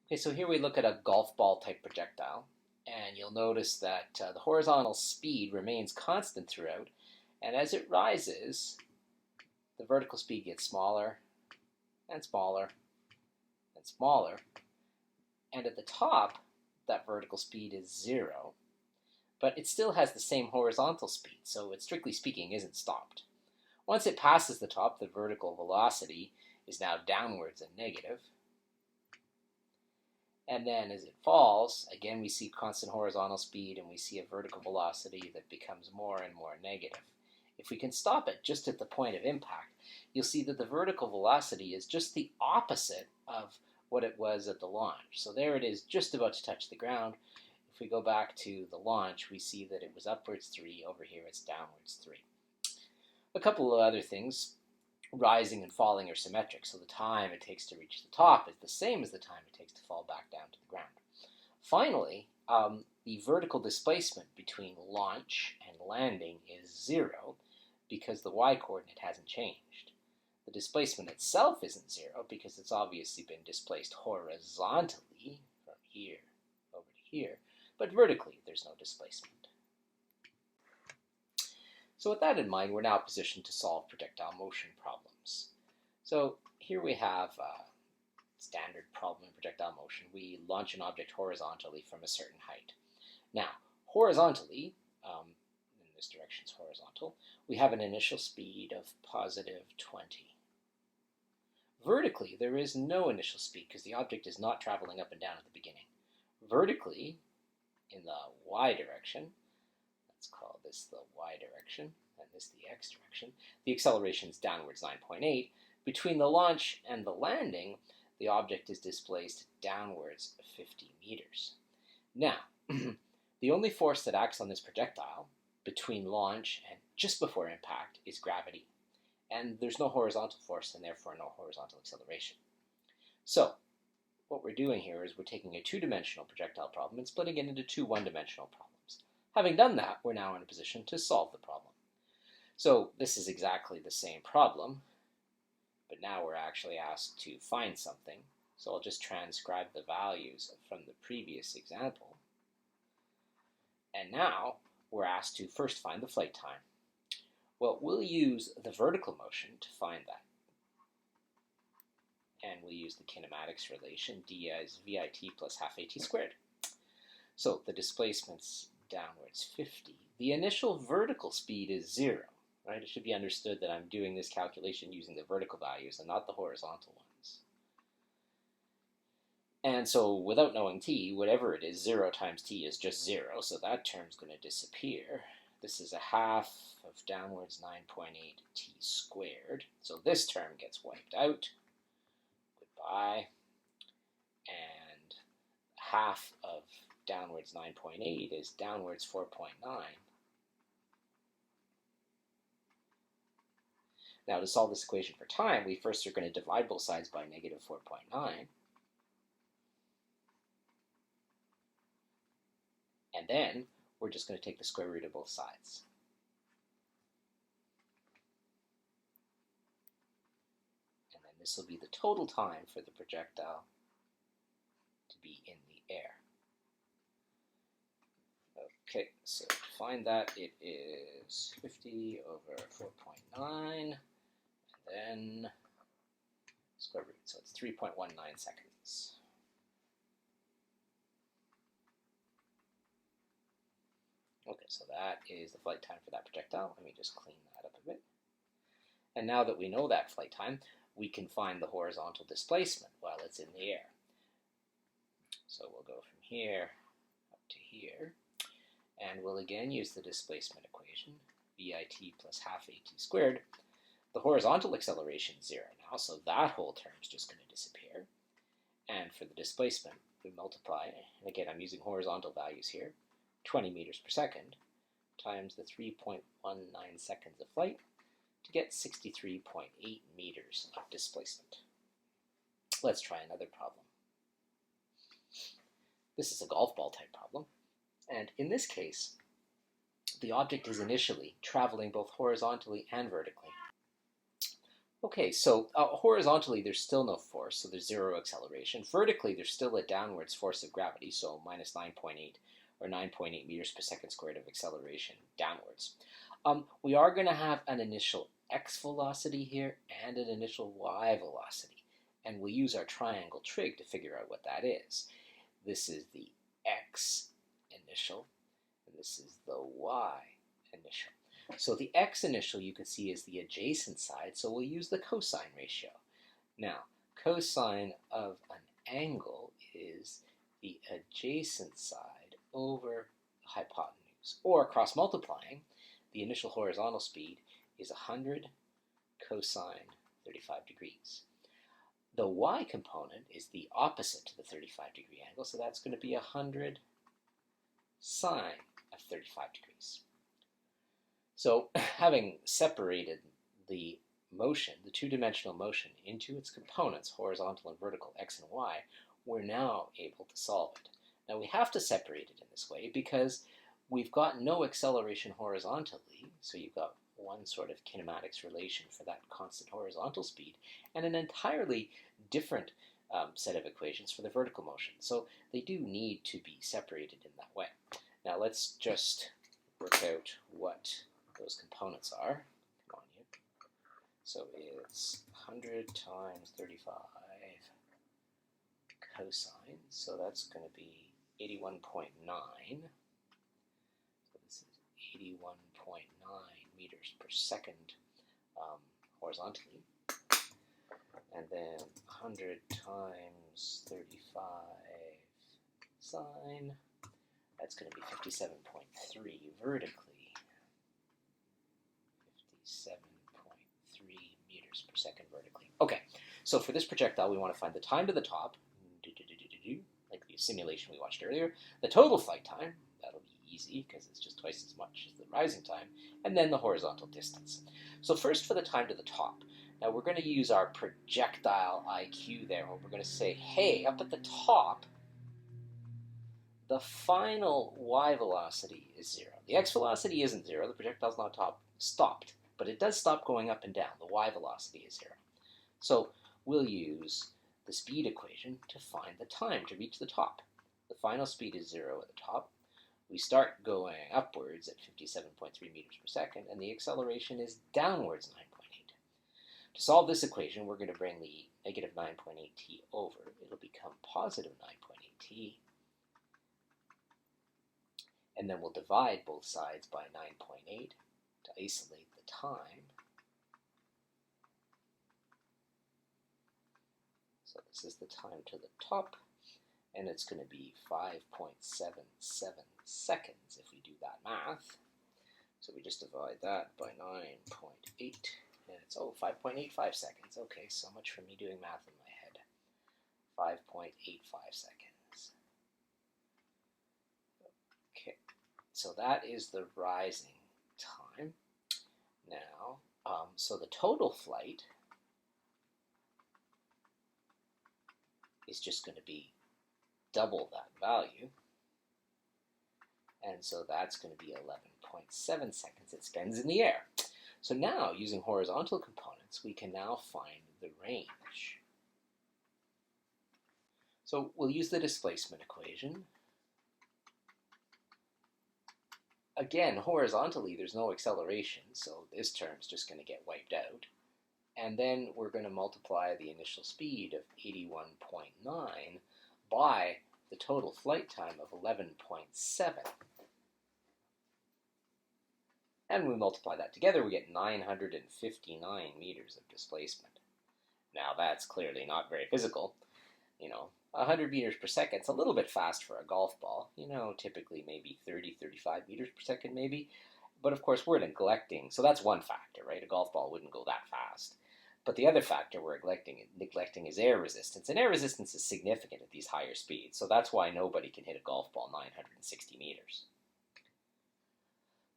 Okay, so here we look at a golf ball type projectile, and you'll notice that the horizontal speed remains constant throughout, and as it rises, the vertical speed gets smaller and smaller and smaller, and at the top, that vertical speed is 0, but it still has the same horizontal speed, so it strictly speaking isn't stopped. Once it passes the top, the vertical velocity is now downwards and negative. And then as it falls, again we see constant horizontal speed and we see a vertical velocity that becomes more and more negative. If we can stop it just at the point of impact, you'll see that the vertical velocity is just the opposite of what it was at the launch. So there it is, just about to touch the ground. If we go back to the launch, we see that it was upwards 3, over here it's downwards 3. A couple of other things. Rising and falling are symmetric, so the time it takes to reach the top is the same as the time it takes to fall back down to the ground. Finally, the vertical displacement between launch and landing is 0 because the y-coordinate hasn't changed. The displacement itself isn't 0 because it's obviously been displaced horizontally from here over to here, but vertically there's no displacement. So with that in mind, we're now positioned to solve projectile motion problems. So here we have a standard problem in projectile motion. We launch an object horizontally from a certain height. Now, horizontally, in this direction is horizontal, we have an initial speed of positive 20. Vertically, there is no initial speed because the object is not traveling up and down at the beginning. Vertically, in the y direction, let's call this the y direction, and this the x direction. The acceleration is downwards 9.8. Between the launch and the landing, the object is displaced downwards 50 meters. Now, the only force that acts on this projectile between launch and just before impact is gravity. And there's no horizontal force and therefore no horizontal acceleration. So, what we're doing here is we're taking a two-dimensional projectile problem and splitting it into two one-dimensional problems. Having done that, we're now in a position to solve the problem. So this is exactly the same problem, but now we're actually asked to find something. So I'll just transcribe the values from the previous example. And now we're asked to first find the flight time. Well, we'll use the vertical motion to find that. And we'll use the kinematics relation, d is vit plus half at squared. So the displacement's downwards 50. The initial vertical speed is 0, right? It should be understood that I'm doing this calculation using the vertical values and not the horizontal ones. And so without knowing t, whatever it is, 0 times t is just 0, so that term's going to disappear. This is a half of downwards 9.8 t squared. So this term gets wiped out. Goodbye. And half of downwards 9.8 is downwards 4.9. Now to solve this equation for time, we first are going to divide both sides by negative 4.9. And then we're just going to take the square root of both sides. And then this will be the total time for the projectile to be in the air. Okay, so to find that, it is 50 over 4.9, and then square root, so it's 3.19 seconds. Okay, so that is the flight time for that projectile. Let me just clean that up a bit. And now that we know that flight time, we can find the horizontal displacement while it's in the air. So we'll go from here up to here. And we'll again use the displacement equation, vit plus half at squared. The horizontal acceleration is 0 now, so that whole term is just going to disappear. And for the displacement, we multiply, and again I'm using horizontal values here, 20 meters per second times the 3.19 seconds of flight to get 63.8 meters of displacement. Let's try another problem. This is a golf ball type problem. And in this case, the object is initially traveling both horizontally and vertically. Okay, so horizontally there's still no force, so there's zero acceleration. Vertically there's still a downwards force of gravity, so minus 9.8 or 9.8 meters per second squared of acceleration downwards. We are going to have an initial x velocity here and an initial y velocity, and we'll use our triangle trig to figure out what that is. This is the x initial, and this is the y initial. So the x initial you can see is the adjacent side, so we'll use the cosine ratio. Now, cosine of an angle is the adjacent side over the hypotenuse. Or cross multiplying, the initial horizontal speed is 100 cosine 35 degrees. The y component is the opposite to the 35-degree angle, so that's going to be 100 sine of 35 degrees. So having separated the motion, the two-dimensional motion, into its components, horizontal and vertical, x and y, we're now able to solve it. Now we have to separate it in this way because we've got no acceleration horizontally, so you've got one sort of kinematics relation for that constant horizontal speed, and an entirely different set of equations for the vertical motion. So they do need to be separated in that way. Now let's just work out what those components are. Come on, you. So it's 100 times 35 cosine, so that's going to be 81.9. So this is 81.9 meters per second horizontally. And then 100 times 35 sine, that's going to be 57.3 vertically. 57.3 meters per second vertically. Okay, so for this projectile, we want to find the time to the top, like the simulation we watched earlier, the total flight time, that'll be easy because it's just twice as much as the rising time, and then the horizontal distance. So first for the time to the top. Now we're going to use our projectile IQ there, where we're going to say, hey, up at the top, the final y velocity is 0. The x velocity isn't 0, the projectile's not stopped, but it does stop going up and down. The y velocity is 0. So we'll use the speed equation to find the time to reach the top. The final speed is 0 at the top. We start going upwards at 57.3 meters per second, and the acceleration is downwards 9.8. To solve this equation, we're going to bring the negative 9.8t over. It'll become positive 9.8t. And then we'll divide both sides by 9.8 to isolate the time. So this is the time to the top, and it's going to be 5.77 seconds if we do that math. So we just divide that by 9.8, and it's 5.85 seconds. Okay, so much for me doing math in my head. 5.85 seconds. Okay, so that is the rising time. Now, so the total flight is just going to be double that value. And so that's going to be 11.7 seconds it spends in the air. So now, using horizontal components, we can now find the range. So we'll use the displacement equation. Again, horizontally, there's no acceleration, so this term's just going to get wiped out. And then we're going to multiply the initial speed of 81.9 by the total flight time of 11.7. And we multiply that together, we get 959 meters of displacement. Now that's clearly not very physical. 100 meters per second, it's a little bit fast for a golf ball. Typically maybe 30, 35 meters per second maybe. But of course we're neglecting, so that's one factor, right? A golf ball wouldn't go that fast. But the other factor we're neglecting is air resistance. And air resistance is significant at these higher speeds. So that's why nobody can hit a golf ball 960 meters.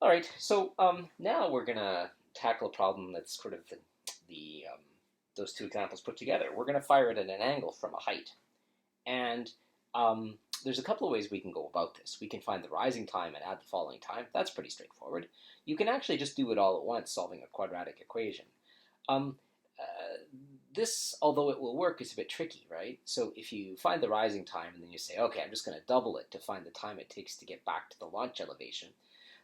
All right, so now we're going to tackle a problem that's sort of those two examples put together. We're going to fire it at an angle from a height. And there's a couple of ways we can go about this. We can find the rising time and add the falling time. That's pretty straightforward. You can actually just do it all at once, solving a quadratic equation. this, although it will work, is a bit tricky, right? So if you find the rising time and then you say, okay, I'm just going to double it to find the time it takes to get back to the launch elevation,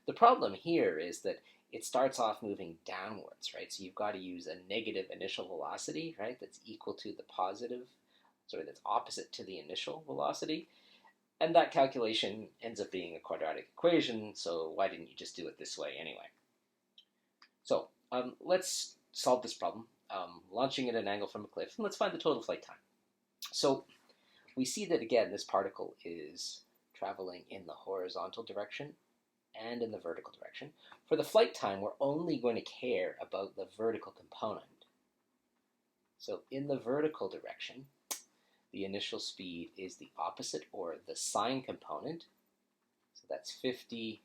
the problem here is that it starts off moving downwards, right? So you've got to use a negative initial velocity, right? That's equal to the positive, sorry, that's opposite to the initial velocity. And that calculation ends up being a quadratic equation, so why didn't you just do it this way anyway? So let's solve this problem, launching at an angle from a cliff, and let's find the total flight time. So we see that, again, this particle is traveling in the horizontal direction and in the vertical direction. For the flight time, we're only going to care about the vertical component. So in the vertical direction, the initial speed is the opposite, or the sine component. So that's 50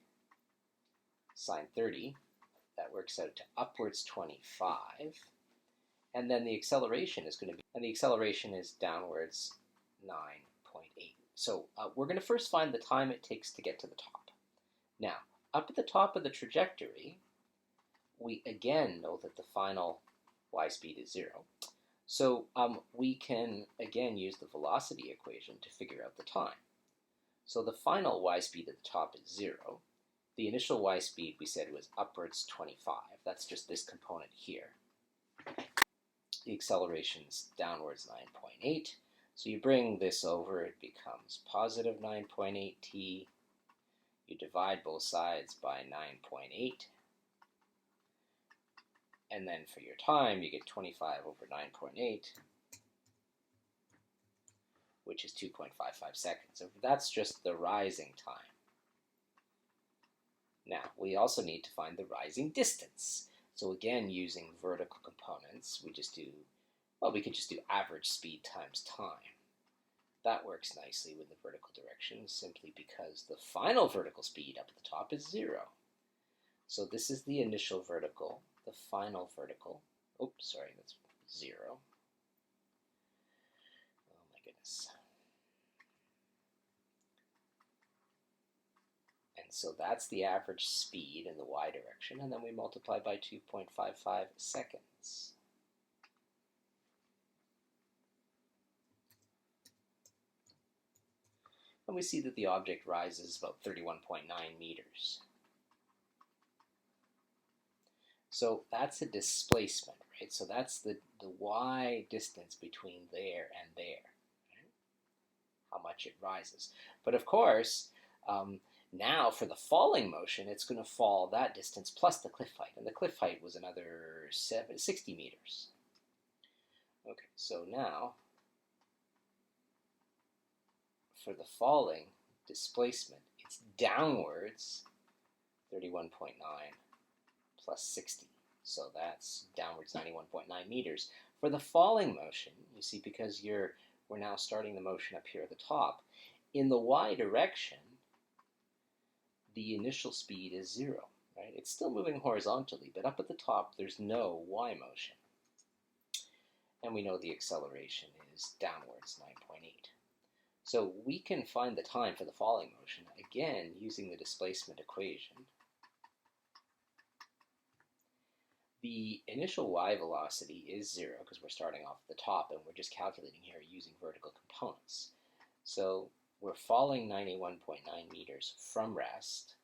sine 30. That works out to upwards 25. And then the acceleration is going to be, and the acceleration is downwards 9.8. So we're going to first find the time it takes to get to the top. Now, up at the top of the trajectory, we again know that the final y speed is 0. So we can again use the velocity equation to figure out the time. So the final y speed at the top is 0. The initial y speed we said was upwards 25. That's just this component here. The acceleration is downwards 9.8. So you bring this over, it becomes positive 9.8 t. You divide both sides by 9.8. And then for your time, you get 25 over 9.8, which is 2.55 seconds. So that's just the rising time. Now, we also need to find the rising distance. So again, using vertical components, we could just do average speed times time. That works nicely with the vertical direction, simply because the final vertical speed up at the top is 0. So this is the initial vertical, the final vertical. Oops, sorry, that's 0. Oh my goodness. And so that's the average speed in the y direction, and then we multiply by 2.55 seconds. And we see that the object rises about 31.9 meters. So that's a displacement, right? So that's the y distance between there and there, right? How much it rises. But of course, now for the falling motion, it's going to fall that distance plus the cliff height. And the cliff height was another 60 meters. Okay, so now for the falling displacement, it's downwards 31.9 plus 60. So that's downwards 91.9 meters. For the falling motion, you see, because we're now starting the motion up here at the top, in the y direction, the initial speed is 0, right? It's still moving horizontally, but up at the top, there's no y motion. And we know the acceleration is downwards 9.8. So we can find the time for the falling motion, again, using the displacement equation. The initial y velocity is 0 because we're starting off at the top and we're just calculating here using vertical components. So we're falling 91.9 meters from rest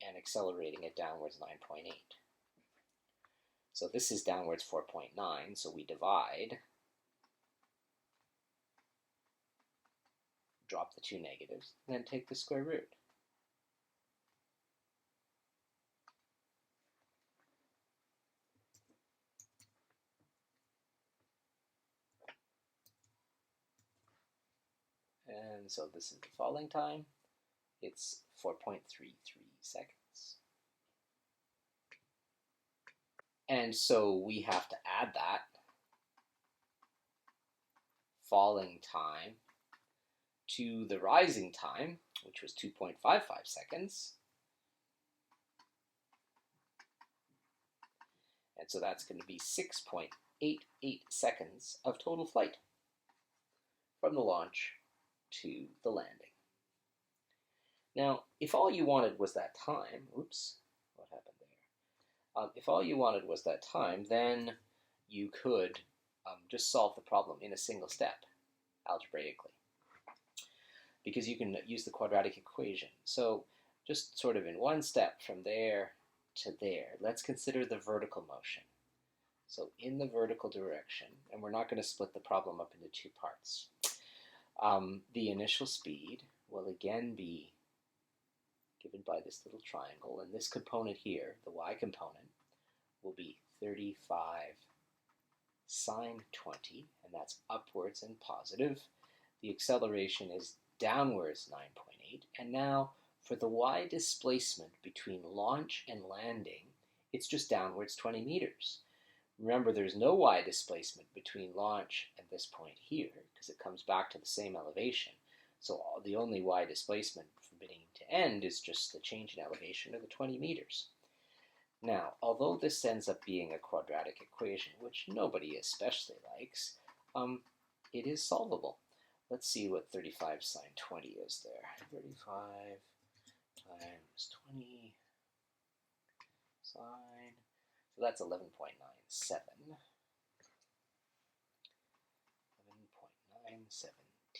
and accelerating it downwards 9.8. So this is downwards 4.9, so we divide, drop the two negatives, and then take the square root. And so this is the falling time. It's 4.33 seconds. And so we have to add that falling time to the rising time, which was 2.55 seconds. And so that's going to be 6.88 seconds of total flight from the launch to the landing. Now, if all you wanted was that time, oops, what happened there? If all you wanted was that time, then you could just solve the problem in a single step algebraically, because you can use the quadratic equation. So just sort of in one step from there to there, let's consider the vertical motion. So in the vertical direction, and we're not going to split the problem up into two parts, the initial speed will again be given by this little triangle, and this component here, the y component, will be 35 sine 20, and that's upwards and positive. The acceleration is downwards 9.8, and now for the y displacement between launch and landing, it's just downwards 20 meters. Remember, there's no y displacement between launch and this point here, because it comes back to the same elevation. So the only y displacement from beginning to end is just the change in elevation of the 20 meters. Now, although this ends up being a quadratic equation, which nobody especially likes, it is solvable. Let's see what 35 sine 20 is there. 35 times 20 sine, so that's 11.97.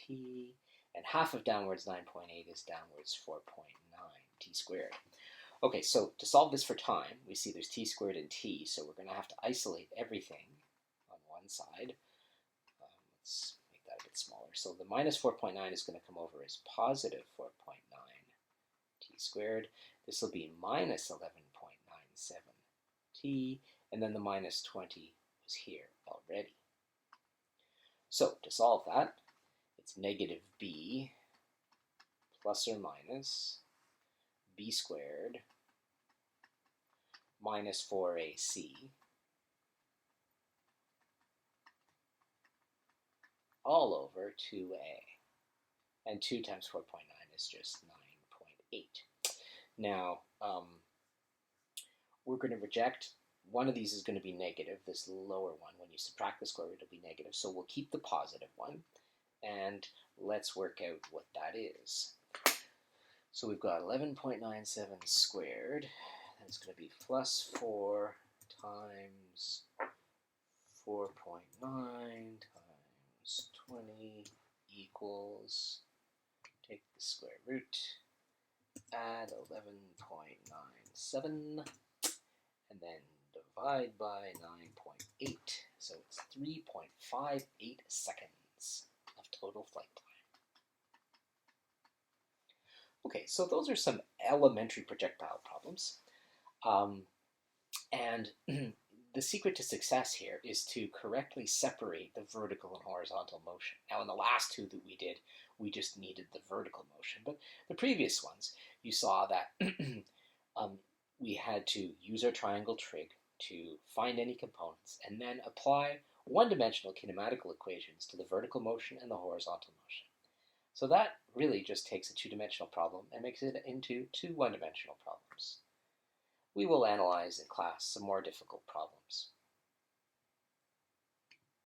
11.97t, and half of downwards 9.8 is downwards 4.9 t squared. Okay, so to solve this for time, we see there's t squared and t, so we're going to have to isolate everything on one side. Let's make that a bit smaller. So the minus 4.9 is going to come over as positive 4.9 t squared. This will be minus 11.97 t, and then the minus 20 was here already. So to solve that, it's negative b plus or minus b squared minus 4ac all over 2a. And 2 times 4.9 is just 9.8. Now, we're going to reject, one of these is going to be negative, this lower one. When you subtract the square root, it'll be negative. So we'll keep the positive one, and let's work out what that is. So we've got 11.97 squared. That's going to be plus 4 times 4.9 times 20 equals, take the square root, add 11.97, and then divide by 9.8. So it's 3.58 seconds of total flight time. Okay, so those are some elementary projectile problems. And the secret to success here is to correctly separate the vertical and horizontal motion. Now, in the last two that we did, we just needed the vertical motion. But the previous ones, you saw that we had to use our triangle trig to find any components and then apply one-dimensional kinematical equations to the vertical motion and the horizontal motion. So that really just takes a two-dimensional problem and makes it into two one-dimensional problems. We will analyze in class some more difficult problems.